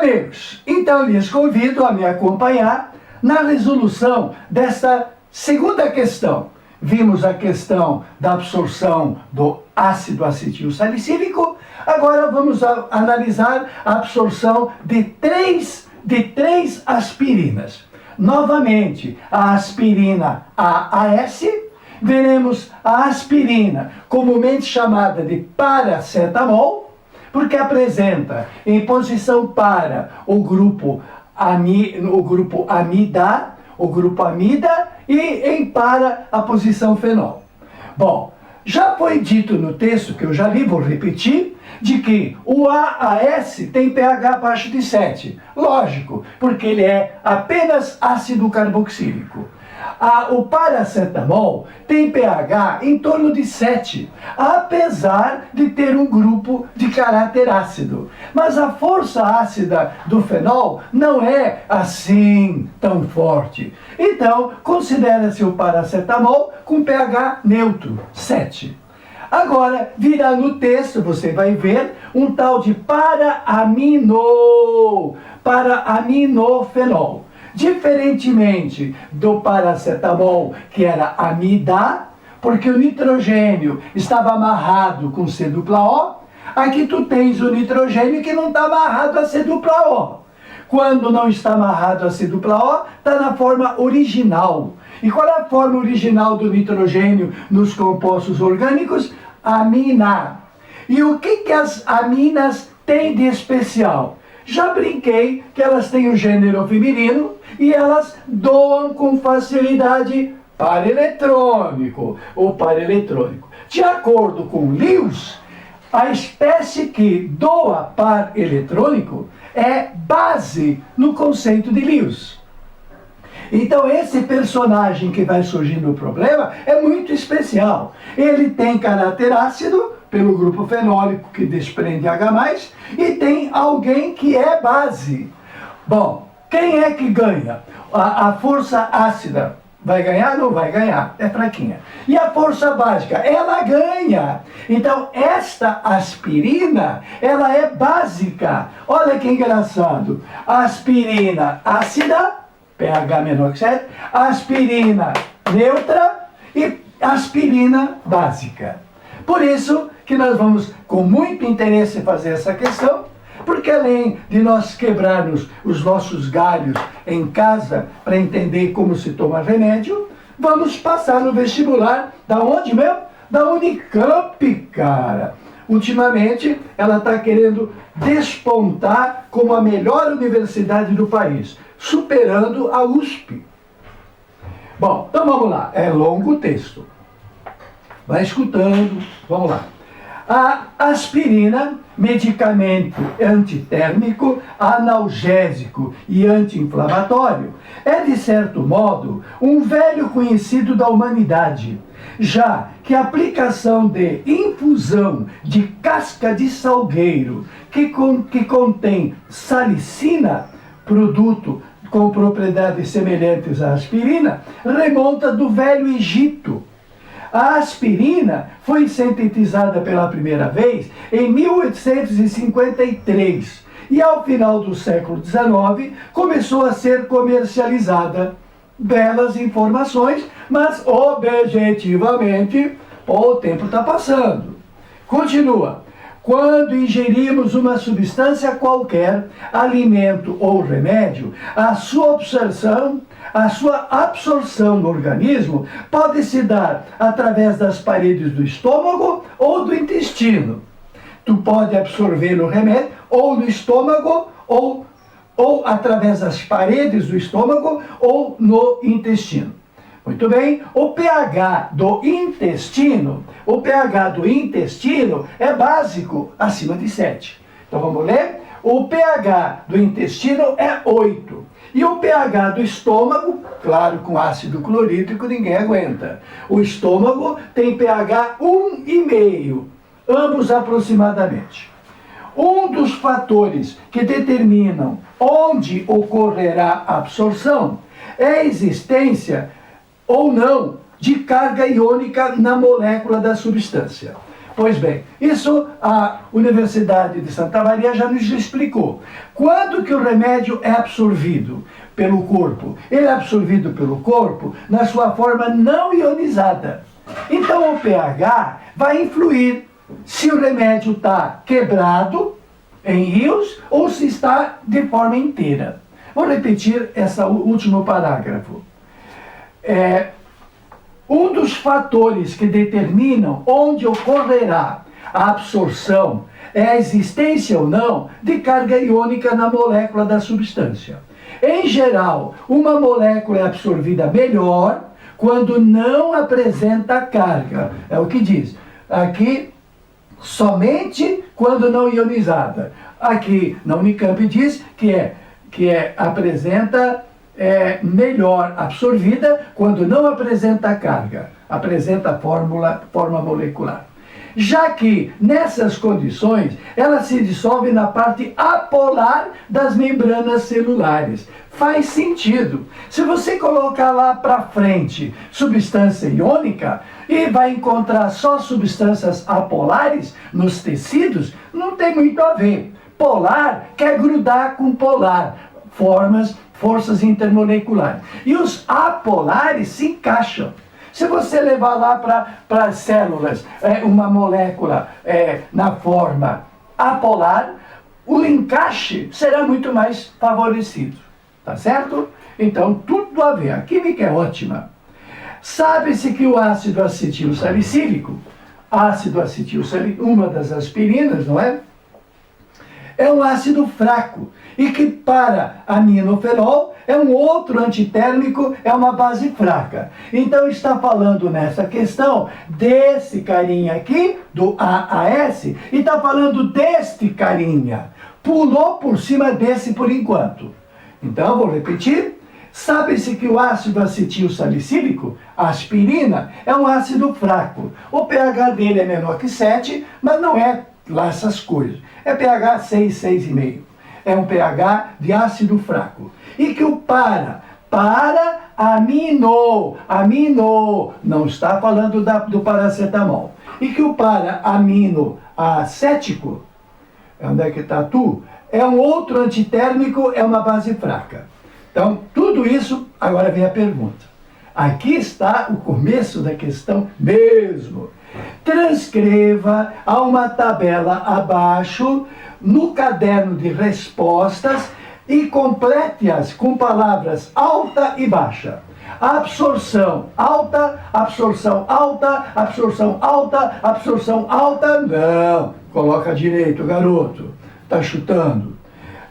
amigos, então lhes convido a me acompanhar na resolução desta segunda questão. Vimos a questão da absorção do ácido acetil salicílico, agora vamos analisar a absorção de três aspirinas. Novamente, a aspirina AAS, veremos a aspirina, comumente chamada de paracetamol, porque apresenta em posição para o grupo amida e em para a posição fenol. Bom, já foi dito no texto, que eu já li, vou repetir, de que o AAS tem pH abaixo de 7. Lógico, porque ele é apenas ácido carboxílico. O paracetamol tem pH em torno de 7, apesar de ter um grupo de caráter ácido. Mas a força ácida do fenol não é assim tão forte. Então, considera-se o paracetamol com pH neutro, 7. Agora, virá no texto, você vai ver, um tal de para-aminofenol. Diferentemente do paracetamol, que era amida, porque o nitrogênio estava amarrado com C dupla O, aqui tu tens o nitrogênio que não está amarrado a C dupla O. Quando não está amarrado a C dupla O, está na forma original. E qual é a forma original do nitrogênio nos compostos orgânicos? Amina. E o que as aminas têm de especial? Já brinquei que elas têm o gênero feminino e elas doam com facilidade par eletrônico ou par eletrônico. De acordo com Lewis, a espécie que doa par eletrônico é base no conceito de Lewis. Então esse personagem que vai surgir no problema é muito especial. Ele tem caráter ácido, pelo grupo fenólico que desprende H+, e tem alguém que é base. Bom, quem é que ganha? A força ácida vai ganhar? Não vai ganhar, é fraquinha. E a força básica? Ela ganha. Então, esta aspirina, ela é básica. Olha que engraçado. Aspirina ácida, pH menor que 7, aspirina neutra e aspirina básica. Por isso que nós vamos, com muito interesse, fazer essa questão, porque além de nós quebrarmos os nossos galhos em casa para entender como se toma remédio, vamos passar no vestibular, da onde mesmo? Da Unicamp, cara. Ultimamente, ela está querendo despontar como a melhor universidade do país, superando a USP. Bom, então vamos lá, é longo o texto. Vai escutando, vamos lá. A aspirina, medicamento antitérmico, analgésico e anti-inflamatório, é, de certo modo, um velho conhecido da humanidade, já que a aplicação de infusão de casca de salgueiro, que contém salicina, produto com propriedades semelhantes à aspirina, remonta do Velho Egito. A aspirina foi sintetizada pela primeira vez em 1853 e, ao final do século XIX, começou a ser comercializada. Belas informações, mas objetivamente o tempo está passando. Continua. Quando ingerimos uma substância qualquer, alimento ou remédio, a sua absorção no organismo pode se dar através das paredes do estômago ou do intestino. Tu pode absorver o remédio ou no estômago ou através das paredes do estômago ou no intestino. Muito bem, o pH do intestino é básico, acima de 7. Então vamos ler? O pH do intestino é 8. E o pH do estômago, claro, com ácido clorídrico ninguém aguenta. O estômago tem pH 1,5, ambos aproximadamente. Um dos fatores que determinam onde ocorrerá a absorção é a existência ou não de carga iônica na molécula da substância. Pois bem, isso a Universidade de Santa Maria já nos explicou. Quando que o remédio é absorvido pelo corpo? Ele é absorvido pelo corpo na sua forma não ionizada. Então o pH vai influir se o remédio está quebrado em rios ou se está de forma inteira. Vou repetir esse último parágrafo. Um dos fatores que determinam onde ocorrerá a absorção é a existência ou não de carga iônica na molécula da substância. Em geral, uma molécula é absorvida melhor quando não apresenta carga. É o que diz. Aqui, somente quando não ionizada. Aqui, na Unicamp, diz que apresenta melhor absorvida quando não apresenta carga, apresenta forma molecular. Já que, nessas condições, ela se dissolve na parte apolar das membranas celulares. Faz sentido. Se você colocar lá para frente substância iônica e vai encontrar só substâncias apolares nos tecidos, não tem muito a ver. Polar quer grudar com polar, forças intermoleculares. E os apolares se encaixam. Se você levar lá para as células uma molécula na forma apolar, o encaixe será muito mais favorecido. Tá certo? Então, tudo a ver. A química é ótima. Sabe-se que o ácido acetil salicílico, uma das aspirinas, não é? É um ácido fraco e que para aminofenol é um outro antitérmico, é uma base fraca. Então está falando nessa questão desse carinha aqui, do AAS, e está falando deste carinha. Pulou por cima desse por enquanto. Então, vou repetir. Sabe-se que o ácido acetil salicílico, a aspirina, é um ácido fraco. O pH dele é menor que 7, mas não é lá essas coisas. É pH 6, 6,5. É um pH de ácido fraco. E que o amino, não está falando do paracetamol. E que o amino acético, onde é que está tu? É um outro antitérmico, é uma base fraca. Então, tudo isso, agora vem a pergunta. Aqui está o começo da questão mesmo. Transcreva a uma tabela abaixo no caderno de respostas e complete-as com palavras alta e baixa. Absorção alta, absorção alta, absorção alta, absorção alta. Não, coloca direito, garoto. Está chutando.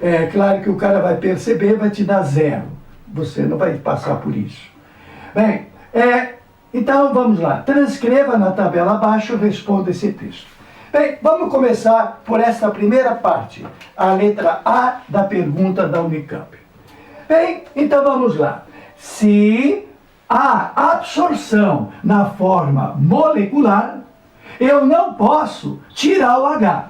É claro que o cara vai perceber, vai te dar 0. Você não vai passar por isso. Bem, então vamos lá. Transcreva na tabela abaixo, responda esse texto. Bem, vamos começar por esta primeira parte, a letra A da pergunta da Unicamp. Bem, então vamos lá. Se há absorção na forma molecular, eu não posso tirar o H.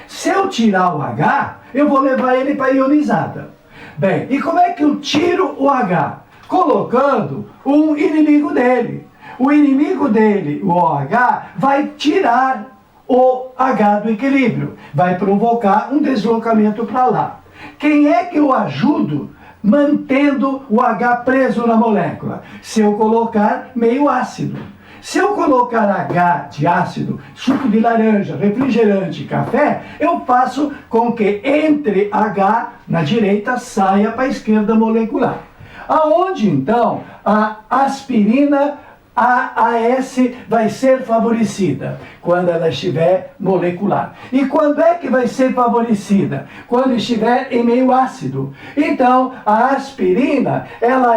Se eu tirar o H, eu vou levar ele para a ionizada. Bem, e como é que eu tiro o H? Colocando um inimigo dele. O inimigo dele, o OH, vai tirar o H do equilíbrio. Vai provocar um deslocamento para lá. Quem é que eu ajudo mantendo o H preso na molécula? Se eu colocar meio ácido. Se eu colocar H de ácido, suco de laranja, refrigerante, café, eu faço com que entre H na direita saia para a esquerda molecular. Aonde então a aspirina AAS vai ser favorecida? Quando ela estiver molecular. E quando é que vai ser favorecida? Quando estiver em meio ácido. Então, a aspirina, ela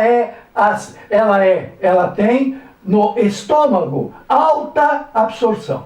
tem no estômago alta absorção.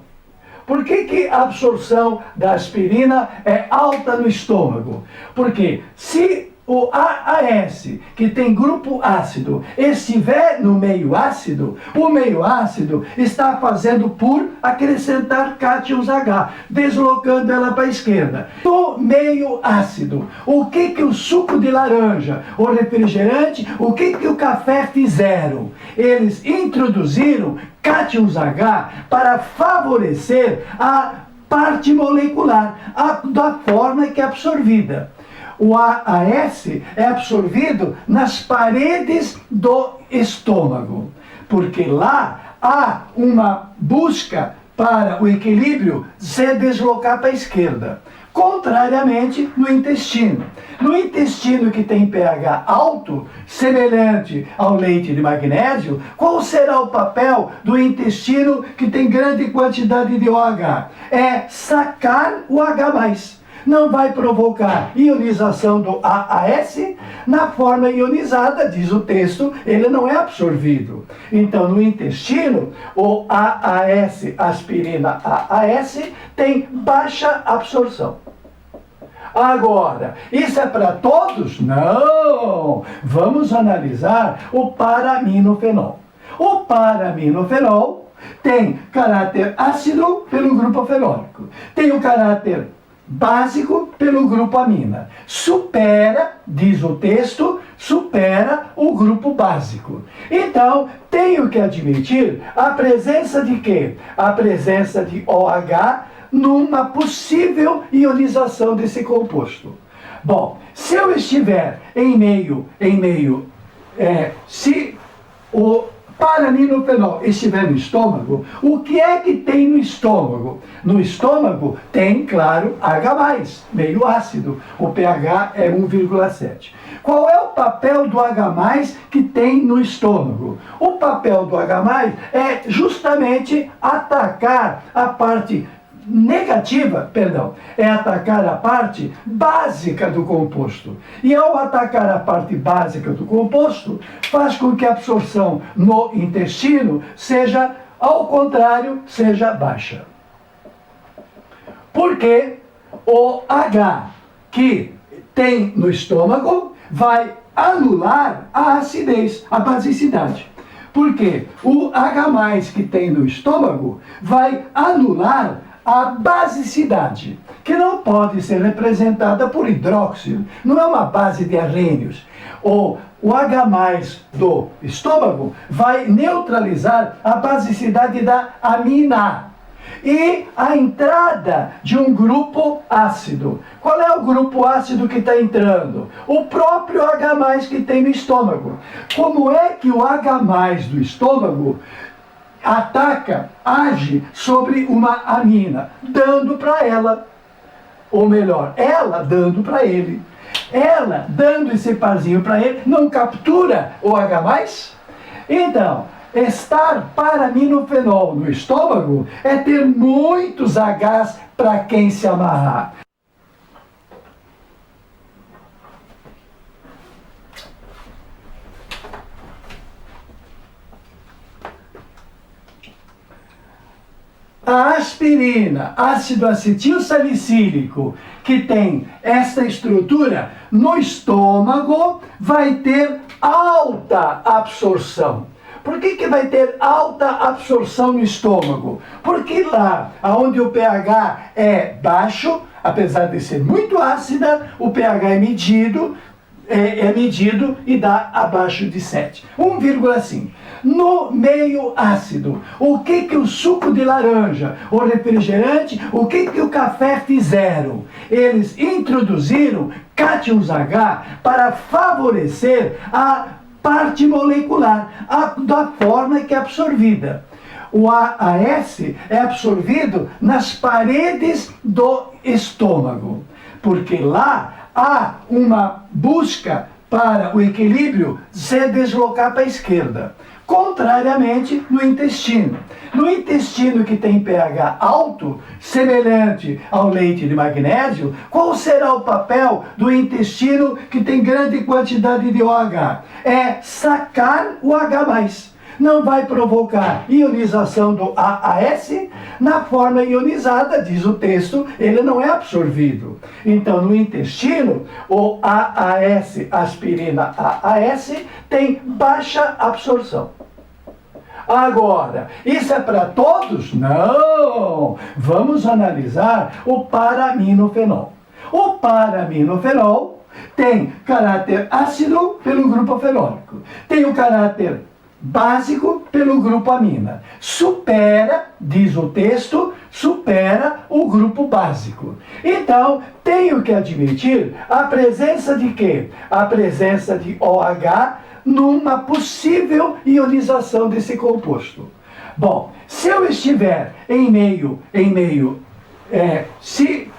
Por que a absorção da aspirina é alta no estômago? Porque se o AAS, que tem grupo ácido, estiver no meio ácido, o meio ácido está fazendo por acrescentar cátions H, deslocando ela para a esquerda. No meio ácido, o que o suco de laranja, o refrigerante, o que o café fizeram? Eles introduziram cátions H para favorecer a parte molecular, da forma que é absorvida. O AAS é absorvido nas paredes do estômago, porque lá há uma busca para o equilíbrio se deslocar para a esquerda. Contrariamente no intestino. No intestino que tem pH alto, semelhante ao leite de magnésio, qual será o papel do intestino que tem grande quantidade de OH? É sacar o H+. Não vai provocar ionização do AAS, na forma ionizada, diz o texto, ele não é absorvido. Então, no intestino, o AAS, aspirina AAS, tem baixa absorção. Agora, isso é para todos? Não! Vamos analisar o paraminofenol. O paraminofenol tem caráter ácido pelo grupo fenólico, tem o caráter básico pelo grupo amina. Supera, diz o texto, supera o grupo básico. Então, tenho que admitir a presença de quê? A presença de OH numa possível ionização desse composto. Bom, se eu estiver se o paraminofenol estiver no estômago, o que é que tem no estômago? No estômago tem, claro, H+, meio ácido. O pH é 1,7. Qual é o papel do H+, que tem no estômago? O papel do H+, é justamente atacar a parte é atacar a parte básica do composto. E ao atacar a parte básica do composto, faz com que a absorção no intestino seja, ao contrário, seja baixa. Porque o H que tem no estômago vai anular a acidez, a basicidade. Porque o H+, que tem no estômago, vai anular a basicidade, que não pode ser representada por hidróxido, não é uma base de arrênios. O H+ do estômago vai neutralizar a basicidade da amina e a entrada de um grupo ácido. Qual é o grupo ácido que está entrando? O próprio H+ que tem no estômago. Como é que o H+ do estômago age sobre uma amina, dando para ela, ou melhor, ela dando para ele. Ela dando esse parzinho para ele, não captura o H+? Então, estar paraminofenol no estômago é ter muitos Hs para quem se amarrar. A aspirina, ácido acetil salicílico, que tem esta estrutura, no estômago vai ter alta absorção. Por que vai ter alta absorção no estômago? Porque lá, onde o pH é baixo, apesar de ser muito ácida, o pH é medido e dá abaixo de 7, 1,5. No meio ácido, o que o suco de laranja, o refrigerante, o que o café fizeram? Eles introduziram cátions H para favorecer a parte molecular, da forma que é absorvida. O AAS é absorvido nas paredes do estômago, porque lá há uma busca para o equilíbrio se deslocar para a esquerda. Contrariamente no intestino. No intestino que tem pH alto, semelhante ao leite de magnésio, qual será o papel do intestino que tem grande quantidade de OH? É sacar o H+. não vai provocar ionização do AAS. Na forma ionizada, diz o texto, ele não é absorvido. Então, no intestino, o AAS, aspirina AAS, tem baixa absorção. Agora, isso é para todos? Não! Vamos analisar o paraminofenol. O paraminofenol tem caráter ácido pelo grupo fenólico, tem o caráter básico pelo grupo amina. Supera, diz o texto, supera o grupo básico. Então, tenho que admitir a presença de quê? A presença de OH numa possível ionização desse composto. Bom, se eu estiver se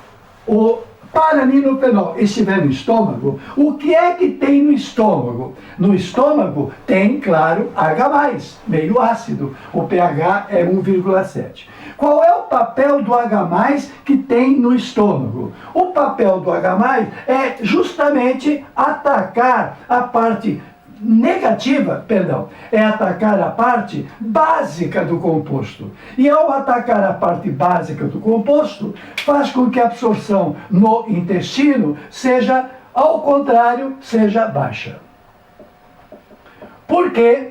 o paraminofenol estiver no estômago, o que é que tem no estômago? No estômago tem, claro, H+, meio ácido. O pH é 1,7. Qual é o papel do H+, que tem no estômago? O papel do H+, é justamente atacar a parte negativa, é atacar a parte básica do composto. E ao atacar a parte básica do composto, faz com que a absorção no intestino seja, ao contrário, seja baixa. Porque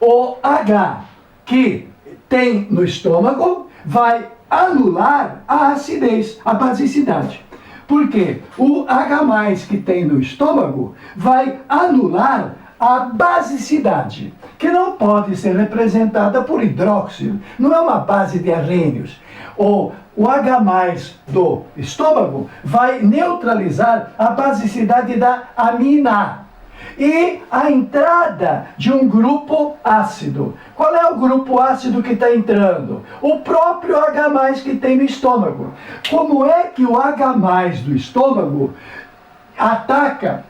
o H que tem no estômago vai anular a acidez, a basicidade. Porque o H+ que tem no estômago vai anular a basicidade, que não pode ser representada por hidróxido, não é uma base de arrênios. O H+ do estômago vai neutralizar a basicidade da amina e a entrada de um grupo ácido. Qual é o grupo ácido que está entrando? O próprio H+ que tem no estômago. Como é que o H+ do estômago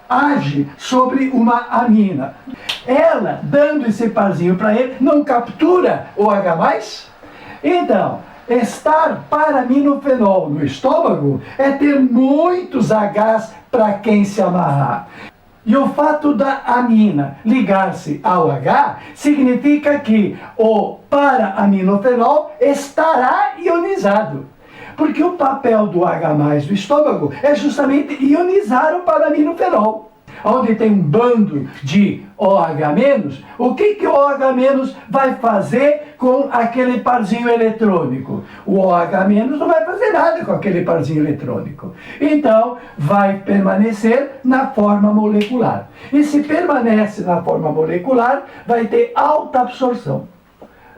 age sobre uma amina? Ela, dando esse parzinho para ele, não captura o H+? Então, estar paraminofenol no estômago é ter muitos Hs para quem se amarrar. E o fato da amina ligar-se ao H significa que o paraminofenol estará ionizado. Porque o papel do H+ do estômago é justamente ionizar o paraminofenol. Onde tem um bando de OH-, o que o OH- vai fazer com aquele parzinho eletrônico? O OH- não vai fazer nada com aquele parzinho eletrônico. Então, vai permanecer na forma molecular. E se permanece na forma molecular, vai ter alta absorção.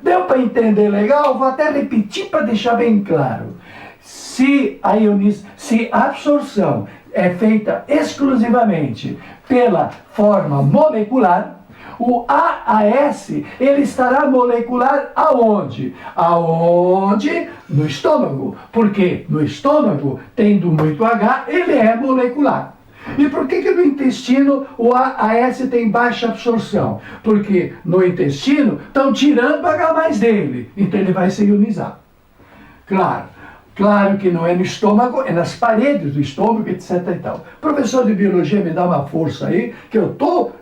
Deu para entender legal? Vou até repetir para deixar bem claro. Se a absorção é feita exclusivamente pela forma molecular, o AAS, ele estará molecular aonde? Aonde? No estômago. Porque no estômago, tendo muito H, ele é molecular. E por que no intestino o AAS tem baixa absorção? Porque no intestino estão tirando o H+ dele, então ele vai ser ionizado. Claro que não é no estômago, é nas paredes do estômago, etc. e tal. Professor de biologia, me dá uma força aí, que eu tô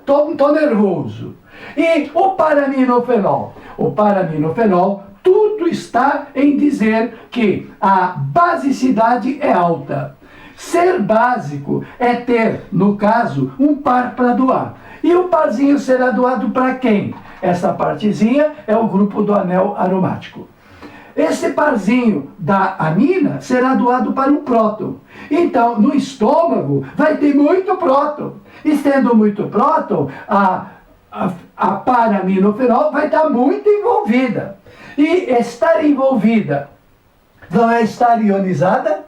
nervoso. E o paraminofenol? O paraminofenol, tudo está em dizer que a basicidade é alta. Ser básico é ter, no caso, um par para doar. E o parzinho será doado para quem? Essa partezinha é o grupo do anel aromático. Esse parzinho da amina será doado para um próton. Então, no estômago, vai ter muito próton. E tendo muito próton, a paraminofenol vai estar muito envolvida. E estar envolvida não é estar ionizada?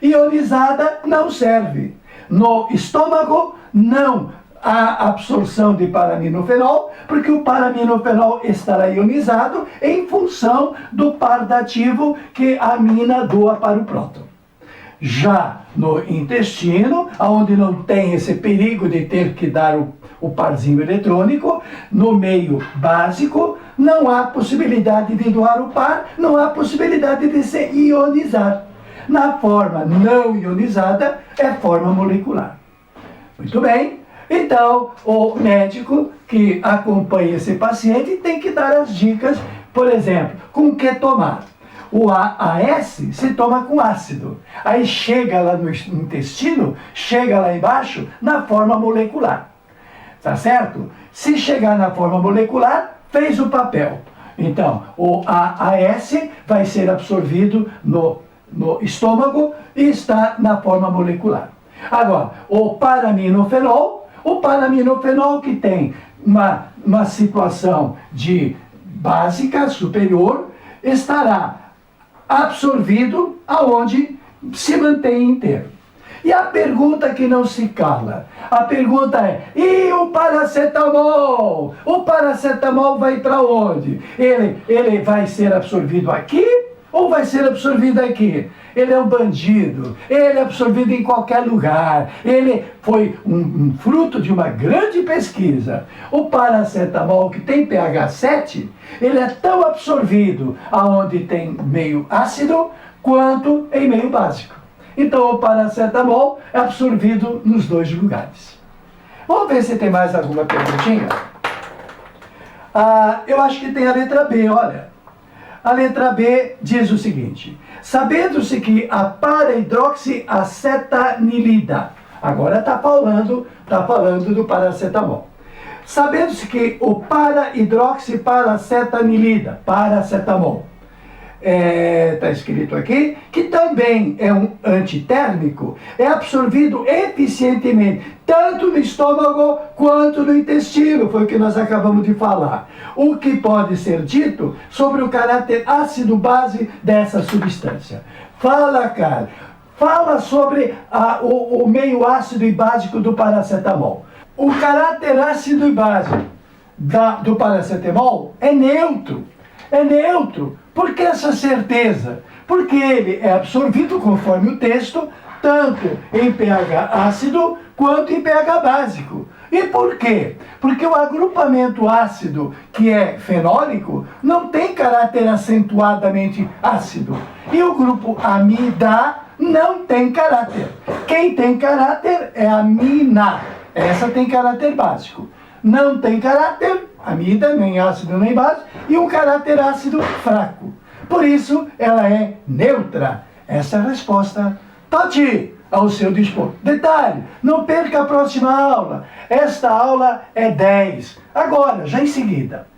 Ionizada não serve. No estômago, não há absorção de paraminofenol, porque o paraminofenol estará ionizado em função do par dativo que a amina doa para o próton. Já no intestino, onde não tem esse perigo de ter que dar o parzinho eletrônico, no meio básico, não há possibilidade de doar o par, não há possibilidade de se ionizar. Na forma não ionizada, é forma molecular. Muito bem. Então, o médico que acompanha esse paciente tem que dar as dicas, por exemplo, com o que tomar. O AAS se toma com ácido. Aí chega lá no intestino, chega lá embaixo na forma molecular. Tá certo? Se chegar na forma molecular, fez o papel. Então, o AAS vai ser absorvido no estômago e está na forma molecular. Agora, o paraminofenol que tem uma situação de básica, superior, estará absorvido aonde se mantém inteiro. E a pergunta que não se cala, a pergunta é, e o paracetamol? O paracetamol vai para onde? Ele vai ser absorvido aqui ou vai ser absorvido aqui? Ele é um bandido, ele é absorvido em qualquer lugar, ele foi um fruto de uma grande pesquisa. O paracetamol, que tem pH 7, ele é tão absorvido aonde tem meio ácido quanto em meio básico. Então o paracetamol é absorvido nos dois lugares. Vamos ver se tem mais alguma perguntinha? Eu acho que tem a letra B, olha. A letra B diz o seguinte: sabendo-se que a para-hidroxiacetanilida, agora está falando do paracetamol. Sabendo-se que o para-hidroxiparacetanilida, paracetamol, está escrito aqui, que também é um antitérmico, é absorvido eficientemente, tanto no estômago quanto no intestino, foi o que nós acabamos de falar. O que pode ser dito sobre o caráter ácido-base dessa substância? Fala, cara, fala sobre o meio ácido e básico do paracetamol. O caráter ácido e básico do paracetamol é neutro. É neutro. Por que essa certeza? Porque ele é absorvido, conforme o texto, tanto em pH ácido quanto em pH básico. E por quê? Porque o agrupamento ácido, que é fenólico, não tem caráter acentuadamente ácido. E o grupo amida não tem caráter. Quem tem caráter é a amina. Essa tem caráter básico. Não tem caráter, amida, nem ácido nem base, e um caráter ácido fraco. Por isso, ela é neutra. Essa é a resposta. Tati, ao seu dispor. Detalhe, não perca a próxima aula. Esta aula é 10. Agora, já em seguida.